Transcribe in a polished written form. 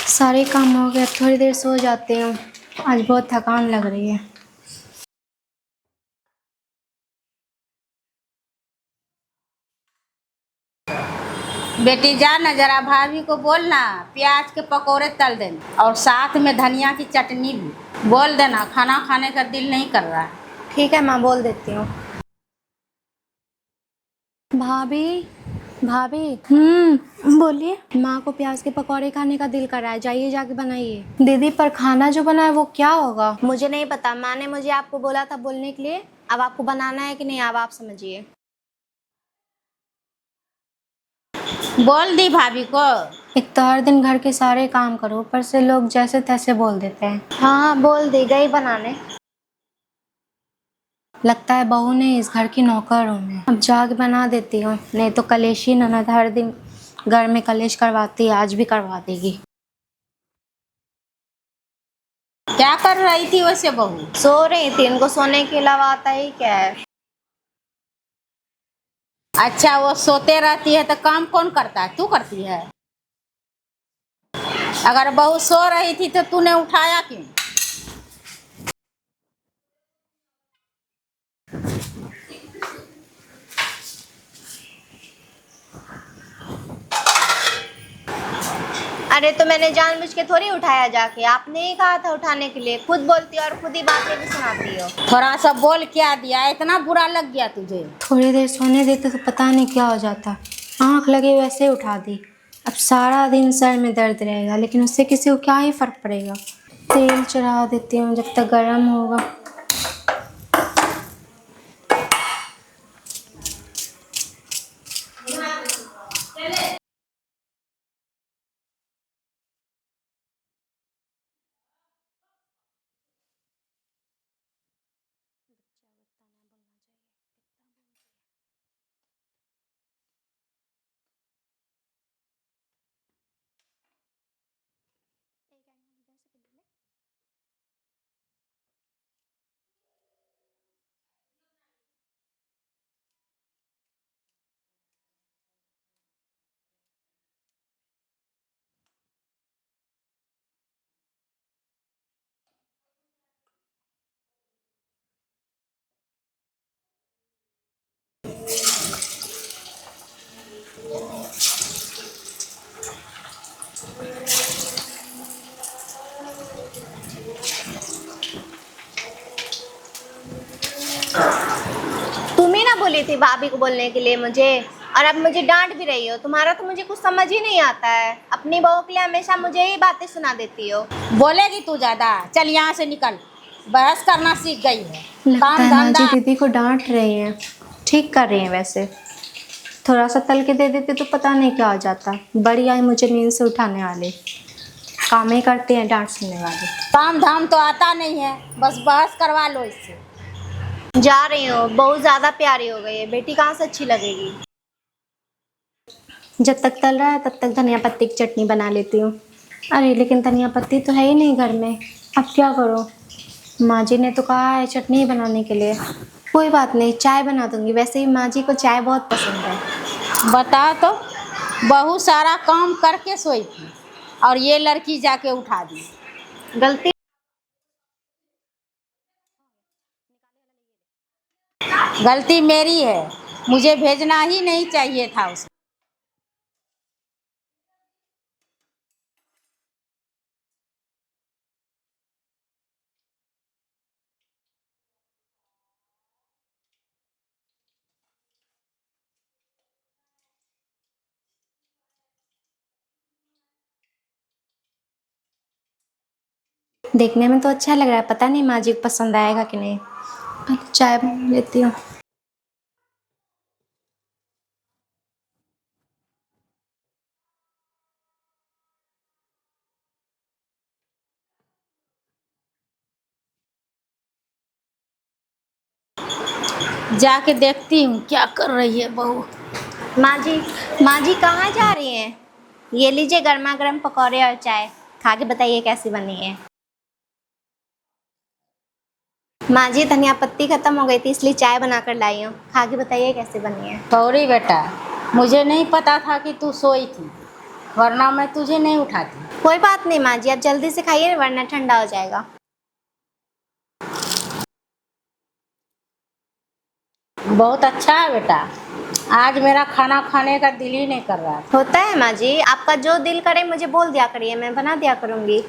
सारे काम हो गए, थोड़ी देर सो जाती हूँ। आज बहुत थकान लग रही है। बेटी जा ना, जरा भाभी को बोलना प्याज के पकोड़े तल देना और साथ में धनिया की चटनी भी बोल देना। खाना खाने का दिल नहीं कर रहा है। ठीक है माँ, बोल देती हूँ। भाभी, भाभी। बोलिए। माँ को प्याज के पकौड़े खाने का दिल कर रहा है, जाइए जाके बनाइए। दीदी पर खाना जो बना है वो क्या होगा? मुझे नहीं पता, माँ ने मुझे आपको बोला था बोलने के लिए। अब आपको बनाना है कि नहीं, अब आप समझिए। बोल दी भाभी को। एक तो हर दिन घर के सारे काम करो, ऊपर से लोग जैसे तैसे बोल देते हैं। हाँ, बोल दी गई बनाने। लगता है बहू ने इस घर की नौकर हूँ मैं। अब जाके बना देती हूँ, नहीं तो कलेशी ननद हर दिन घर में कलेश करवाती है, आज भी करवा देगी। क्या कर रही थी वैसे बहू? सो रही थी, इनको सोने के अलावा आता ही क्या है। अच्छा, वो सोते रहती है तो काम कौन करता है? तू करती है? अगर बहू सो रही थी तो तूने उठाया क्यों? अरे तो मैंने जानबूझ के थोड़ी उठाया, जाके आपने ही कहा था उठाने के लिए। खुद बोलती हो और खुद ही बातें भी सुनाती हो। थोड़ा सा बोल क्या दिया, इतना बुरा लग गया तुझे? थोड़ी देर सोने देते तो पता नहीं क्या हो जाता। आंख लगे वैसे उठा दी। अब सारा दिन सर में दर्द रहेगा, लेकिन उससे किसी को क्या ही फर्क पड़ेगा। तेल चढ़ा देती हूँ जब तक गर्म होगा। तुम ही ना बोली थी भाभी को बोलने के लिए मुझे, और अब मुझे डांट भी रही हो। तुम्हारा तो मुझे कुछ समझ ही नहीं आता है। अपनी बहू के लिए हमेशा मुझे ही बातें सुना देती हो। बोलेगी तू ज्यादा? चल यहाँ से निकल, बहस करना सीख गई है। लगता काम है माँ जी धंधा। दीदी को डांट रही हैं। ठीक कर रही हैं वैसे। थोड़ा सा तल के दे देते तो पता नहीं क्या हो जाता। बड़ी आई मुझे नींद से उठाने वाली, काम ही करती हैं डांट सुनने वाली। काम धाम तो आता नहीं है, बस बहस करवा लो इससे। जा रही हूँ, बहुत ज़्यादा प्यारी हो गई है। बेटी कहाँ से अच्छी लगेगी। जब तक तल रहा है तब तक धनिया पत्ती की चटनी बना लेती हूँ। अरे लेकिन धनिया पत्ती तो है ही नहीं घर में, अब क्या करूँ। माँ जी ने तो कहा है चटनी बनाने के लिए। कोई बात नहीं, चाय बना दूंगी। वैसे ही माँ जी को चाय बहुत पसंद है। बता तो, बहू सारा काम करके सोई थी और ये लड़की जाके उठा दी। गलती गलती मेरी है, मुझे भेजना ही नहीं चाहिए था उसे। देखने में तो अच्छा लग रहा है, पता नहीं माँ जी को पसंद आएगा कि नहीं। चाय बना लेती हूँ। जाके देखती हूँ क्या कर रही है बहू। माँ जी कहाँ जा रही हैं? ये लीजिए गर्मा गर्म पकौड़े और चाय, खा के बताइए कैसी बनी है। माँ जी धनिया पत्ती खत्म हो गई थी, इसलिए चाय बनाकर लाई हूँ। खा के बताइए कैसी बनी है। सॉरी बेटा, मुझे नहीं पता था कि तू सोई थी, वरना मैं तुझे नहीं उठाती। कोई बात नहीं माँ जी, आप जल्दी से खाइए वरना ठंडा हो जाएगा। बहुत अच्छा है बेटा, आज मेरा खाना खाने का दिल ही नहीं कर रहा है। होता है माँ जी, आपका जो दिल करे मुझे बोल दिया करिए, मैं बना दिया करूँगी।